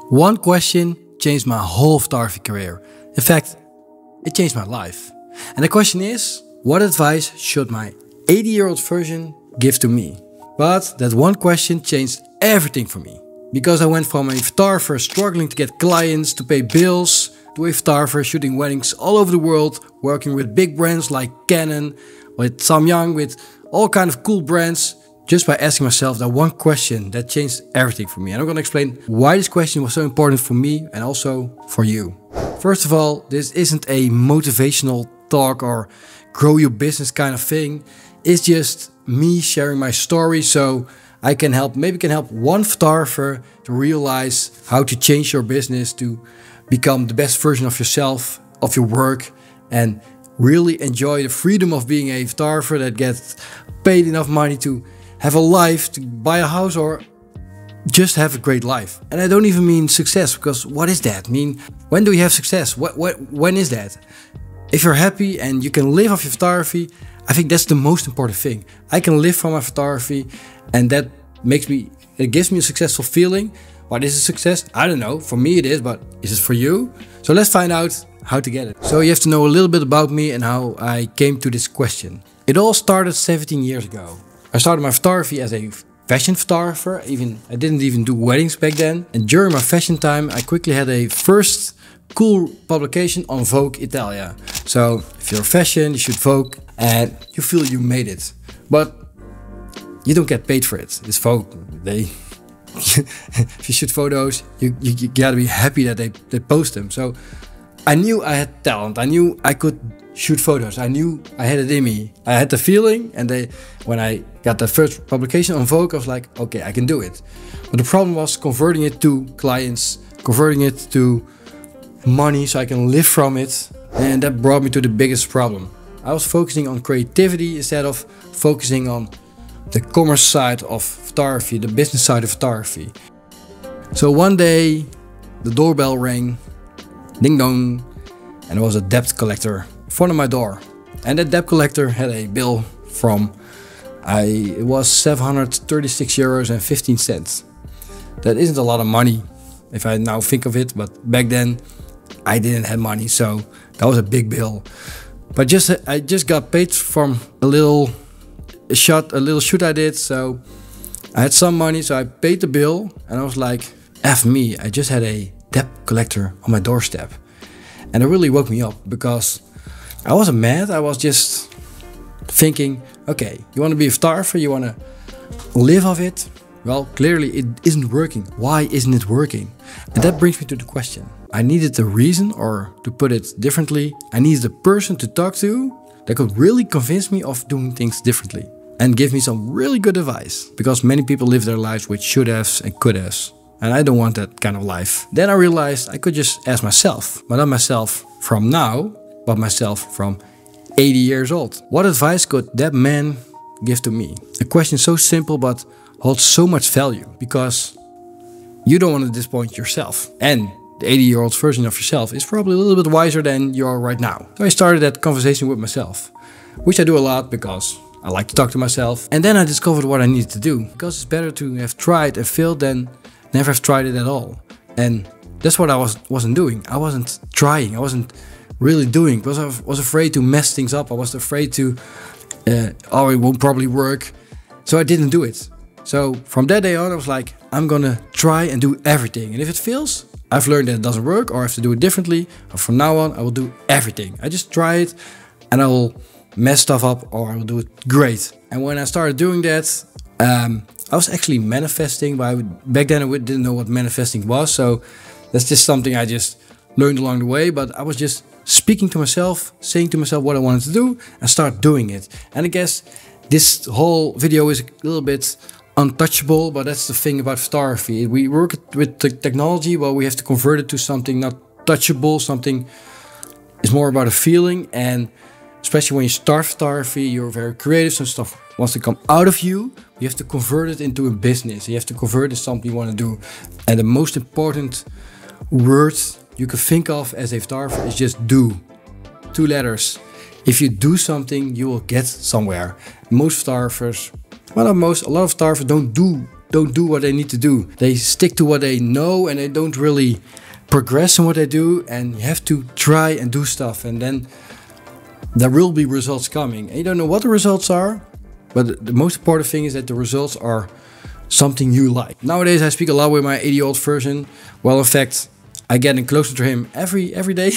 One question changed my whole photography career. In fact, it changed my life. And the question is, what advice should my 80-year-old version give to me? But that one question changed everything for me. Because I went from a photographer struggling to get clients to pay bills, to a photographer shooting weddings all over the world, working with big brands like Canon, with Samyang, with all kind of cool brands, just by asking myself that one question that changed everything for me. And I'm going to explain why this question was so important for me and also for you. First of all, this isn't a motivational talk or grow your business kind of thing. It's just me sharing my story so I can help, maybe can help one photographer to realize how to change your business to become the best version of yourself, of your work, and really enjoy the freedom of being a photographer that gets paid enough money to have a life, to buy a house, or just have a great life. And I don't even mean success, because what is that? I mean, when do you have success? When is that? If you're happy and you can live off your photography, I think that's the most important thing. I can live from my photography, and that it gives me a successful feeling. What is a success? I don't know. For me it is, but is it for you? So let's find out how to get it. So you have to know a little bit about me and how I came to this question. It all started 17 years ago. I started my photography as a fashion photographer. I didn't even do weddings back then. And during my fashion time, I quickly had a first cool publication on Vogue Italia. So if you're fashion, you shoot Vogue and you feel you made it. But you don't get paid for it. It's Vogue. If you shoot photos, you gotta be happy that they post them. So I knew I had talent. I knew I could shoot photos. I knew I had it in me. I had the feeling, and when I got the first publication on Vogue, I was like, okay, I can do it. But the problem was converting it to clients, converting it to money so I can live from it. And that brought me to the biggest problem. I was focusing on creativity instead of focusing on the commerce side of photography, the business side of photography. So one day, the doorbell rang, ding dong, and there was a debt collector in front of my door. And that debt collector had a bill from, it was 736 euros and 15 cents. That isn't a lot of money if I now think of it, but back then I didn't have money, so that was a big bill. But I just got paid from a little shoot I did, so I had some money, so I paid the bill, and I was like, F me, I just had a debt collector on my doorstep. And it really woke me up, because I wasn't mad, I was just thinking, okay, you want to be a photographer, you want to live off it? Well, clearly it isn't working. Why isn't it working? And that brings me to the question. I needed a reason, or to put it differently, I needed a person to talk to that could really convince me of doing things differently and give me some really good advice, because many people live their lives with should-haves and could-haves, and I don't want that kind of life. Then I realized I could just ask myself, but not myself from now, but myself from 80 years old. What advice could that man give to me? A question so simple but holds so much value, because you don't want to disappoint yourself. And the 80-year-old version of yourself is probably a little bit wiser than you are right now. So I started that conversation with myself, which I do a lot because I like to talk to myself. And then I discovered what I needed to do, because it's better to have tried and failed than never have tried it at all. And that's what I wasn't doing. I wasn't trying. I wasn't really doing, because I was afraid to mess things up. I was afraid to, oh, it won't probably work. So I didn't do it. So from that day on, I was like, I'm gonna try and do everything. And if it fails, I've learned that it doesn't work, or I have to do it differently. But from now on, I will do everything. I just try it, and I will mess stuff up, or I will do it great. And when I started doing that, I was actually manifesting, but back then I didn't know what manifesting was. So that's just something I just learned along the way. But I was just speaking to myself, saying to myself what I wanted to do, and start doing it. And I guess this whole video is a little bit untouchable, but that's the thing about photography. We work with the technology, well, we have to convert it to something not touchable, something is more about a feeling. And especially when you start photography, you're very creative, some stuff wants to come out of you. You have to convert it into a business. You have to convert it to something you want to do. And the most important word you can think of as a photographer is just do. 2 letters. If you do something, you will get somewhere. Most photographers, well, not most, a lot of photographers don't do don't do what they need to do. They stick to what they know and they don't really progress in what they do, and you have to try and do stuff, and then there will be results coming. And you don't know what the results are, but the most important thing is that the results are something you like. Nowadays I speak a lot with my 80-year-old version. Well, in fact, I'm getting closer to him every day.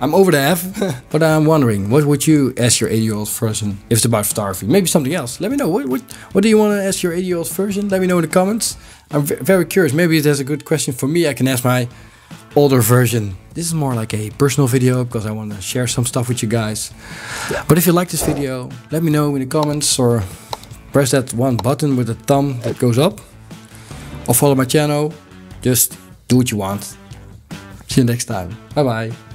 I'm over the half, but I'm wondering, what would you ask your 80-year-old version if it's about photography? Maybe something else. Let me know. What do you want to ask your 80-year-old version? Let me know in the comments. I'm very curious. Maybe there's a good question for me. I can ask my older version. This is more like a personal video because I want to share some stuff with you guys. But if you like this video, let me know in the comments, or press that one button with the thumb that goes up, or follow my channel. Just do what you want. See you next time. Bye bye.